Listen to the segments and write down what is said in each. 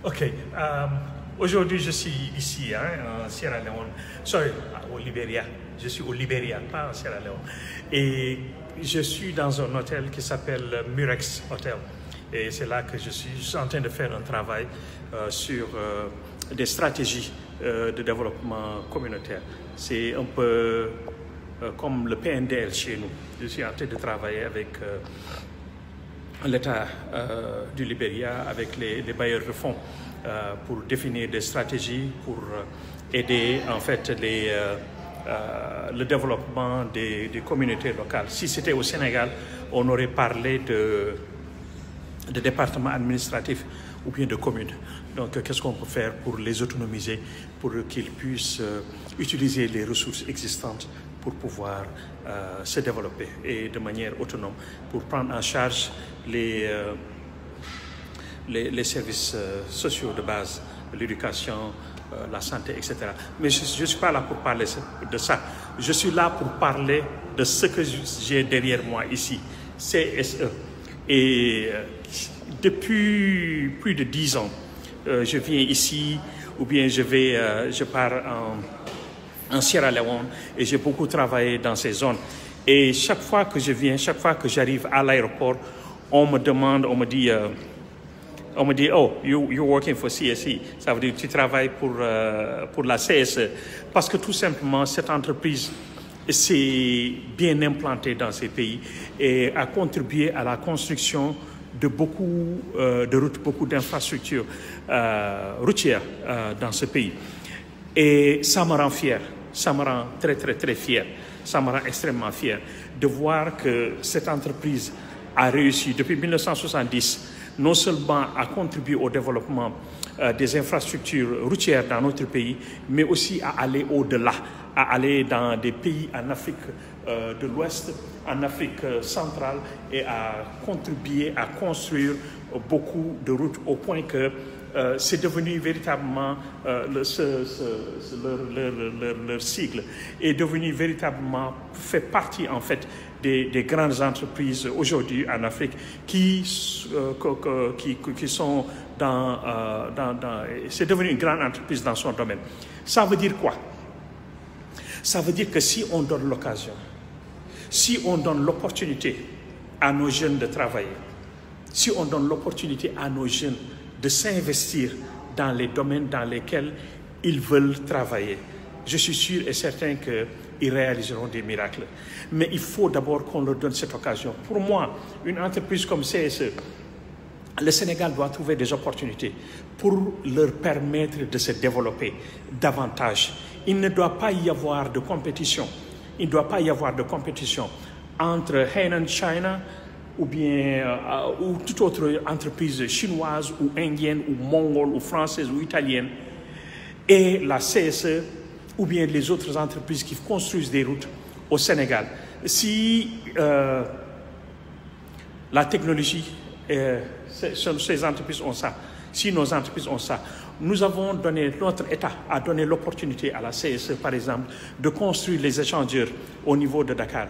Ok. Aujourd'hui, je suis ici, en Sierra Leone. Sorry, au Libéria. Je suis au Libéria, pas en Sierra Leone. Et je suis dans un hôtel qui s'appelle Murex Hotel. Et c'est là que je suis. Je suis en train de faire un travail sur des stratégies de développement communautaire. C'est un peu comme le PNDL chez nous. Je suis en train de travailler avec l'État du Libéria, avec les bailleurs de fonds, pour définir des stratégies, pour aider en fait le développement des communautés locales. Si c'était au Sénégal, on aurait parlé de départements administratifs ou bien de communes. Donc, qu'est-ce qu'on peut faire pour les autonomiser, pour qu'ils puissent utiliser les ressources existantes pour pouvoir se développer et de manière autonome, pour prendre en charge les services sociaux de base, l'éducation, la santé, etc. Mais je ne suis pas là pour parler de ça. Je suis là pour parler de ce que j'ai derrière moi ici, CSE. Et depuis plus de 10 ans, je viens ici, ou bien je pars en Sierra Leone, et j'ai beaucoup travaillé dans ces zones. Et chaque fois que je viens, chaque fois que j'arrive à l'aéroport, on me dit, oh, you're working for CSE. Ça veut dire que tu travailles pour la CSE. Parce que tout simplement, cette entreprise s'est bien implantée dans ces pays et a contribué à la construction de beaucoup de routes, beaucoup d'infrastructures routières dans ce pays. Et ça me rend fier, ça me rend très, très, très fier, ça me rend extrêmement fier de voir que cette entreprise a réussi depuis 1970 non seulement à contribuer au développement des infrastructures routières dans notre pays, mais aussi à aller au-delà, à aller dans des pays en Afrique de l'Ouest, en Afrique centrale, et à contribuer à construire beaucoup de routes au point que c'est devenu véritablement, leur sigle est devenu véritablement, fait partie en fait des grandes entreprises aujourd'hui en Afrique qui sont c'est devenu une grande entreprise dans son domaine. Ça veut dire quoi? Ça veut dire que si on donne l'occasion, si on donne l'opportunité à nos jeunes de travailler, si on donne l'opportunité à nos jeunes de s'investir dans les domaines dans lesquels ils veulent travailler, je suis sûr et certain qu'ils réaliseront des miracles. Mais il faut d'abord qu'on leur donne cette occasion. Pour moi, une entreprise comme CSE, le Sénégal doit trouver des opportunités pour leur permettre de se développer davantage. Il ne doit pas y avoir de compétition. Il ne doit pas y avoir de compétition entre Hainan China ou bien ou toute autre entreprise chinoise ou indienne ou mongole ou française ou italienne et la CSE ou bien les autres entreprises qui construisent des routes au Sénégal. Si la technologie, ces entreprises ont ça, si nos entreprises ont ça, nous avons donné, notre État a donné l'opportunité à la CSE, par exemple, de construire les échangeurs au niveau de Dakar.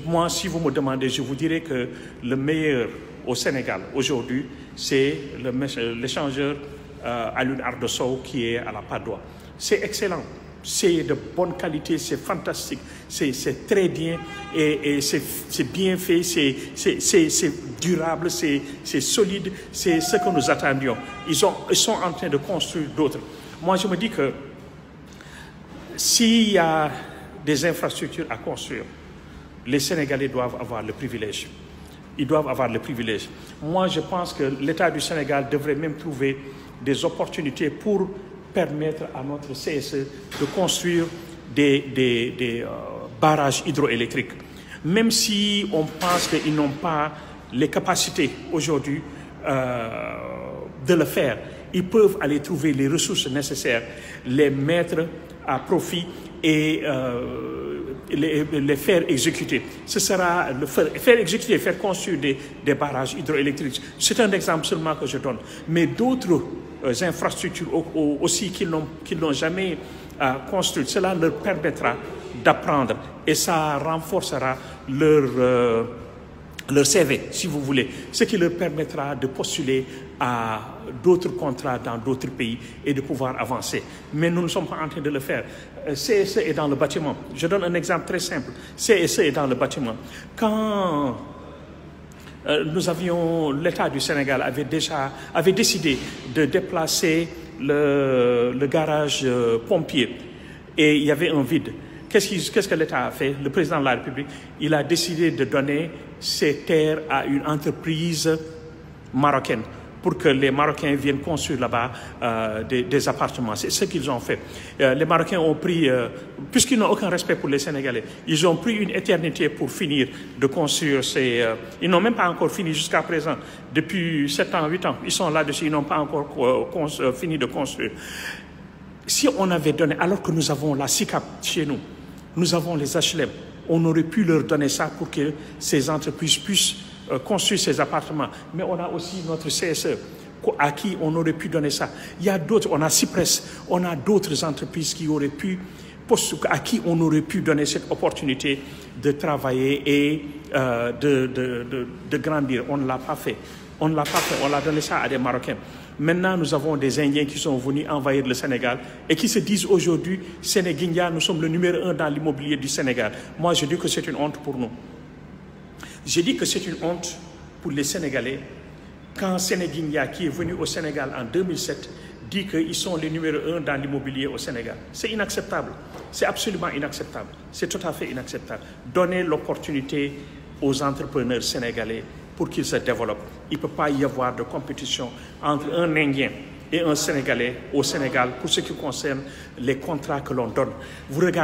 Moi, si vous me demandez, je vous dirais que le meilleur au Sénégal aujourd'hui, c'est l'échangeur Alioune Ardo Sow qui est à la Padoue. C'est excellent, c'est de bonne qualité, c'est fantastique, c'est très bien et c'est bien fait, c'est durable, c'est solide, c'est ce que nous attendions. Ils sont en train de construire d'autres. Moi, je me dis que s'il y a des infrastructures à construire, les Sénégalais doivent avoir le privilège. Ils doivent avoir le privilège. Moi, je pense que l'État du Sénégal devrait même trouver des opportunités pour permettre à notre CSE de construire des barrages hydroélectriques. Même si on pense qu'ils n'ont pas les capacités aujourd'hui de le faire, ils peuvent aller trouver les ressources nécessaires, les mettre à profit et les faire exécuter. Ce sera faire exécuter, faire construire des barrages hydroélectriques. C'est un exemple seulement que je donne. Mais d'autres infrastructures aussi qu'ils n'ont jamais construites, cela leur permettra d'apprendre et ça renforcera leur CV, si vous voulez, ce qui leur permettra de postuler à d'autres contrats dans d'autres pays et de pouvoir avancer. Mais nous ne sommes pas en train de le faire. CSE est dans le bâtiment. Je donne un exemple très simple. CSE est dans le bâtiment. Quand l'État du Sénégal avait décidé de déplacer le garage pompier et il y avait un vide. Qu'est-ce que l'État a fait? Le président de la République, il a décidé de donner ces terres à une entreprise marocaine pour que les Marocains viennent construire là-bas des appartements. C'est ce qu'ils ont fait. Les Marocains ont pris, puisqu'ils n'ont aucun respect pour les Sénégalais, ils ont pris une éternité pour finir de construire ces... ils n'ont même pas encore fini jusqu'à présent. Depuis 7 ans, 8 ans, ils sont là-dessus, ils n'ont pas encore fini de construire. Si on avait donné, alors que nous avons la SICAP chez nous, nous avons les HLM, on aurait pu leur donner ça pour que ces entreprises puissent construire ces appartements. Mais on a aussi notre CSE à qui on aurait pu donner ça. Il y a d'autres, on a Cypress, on a d'autres entreprises qui auraient pu, à qui on aurait pu donner cette opportunité de travailler et de grandir. On ne l'a pas fait. On ne l'a pas fait, on l'a donné ça à des Marocains. Maintenant, nous avons des Indiens qui sont venus envahir le Sénégal et qui se disent aujourd'hui, Sénéguindia, nous sommes le numéro 1 dans l'immobilier du Sénégal. Moi, je dis que c'est une honte pour nous. Je dis que c'est une honte pour les Sénégalais quand Sénéguindia, qui est venu au Sénégal en 2007, dit qu'ils sont les numéro 1 dans l'immobilier au Sénégal. C'est inacceptable. C'est absolument inacceptable. C'est tout à fait inacceptable. Donner l'opportunité aux entrepreneurs sénégalais pour qu'ils se développent. Il ne peut pas y avoir de compétition entre un Indien et un Sénégalais au Sénégal pour ce qui concerne les contrats que l'on donne. Vous regardez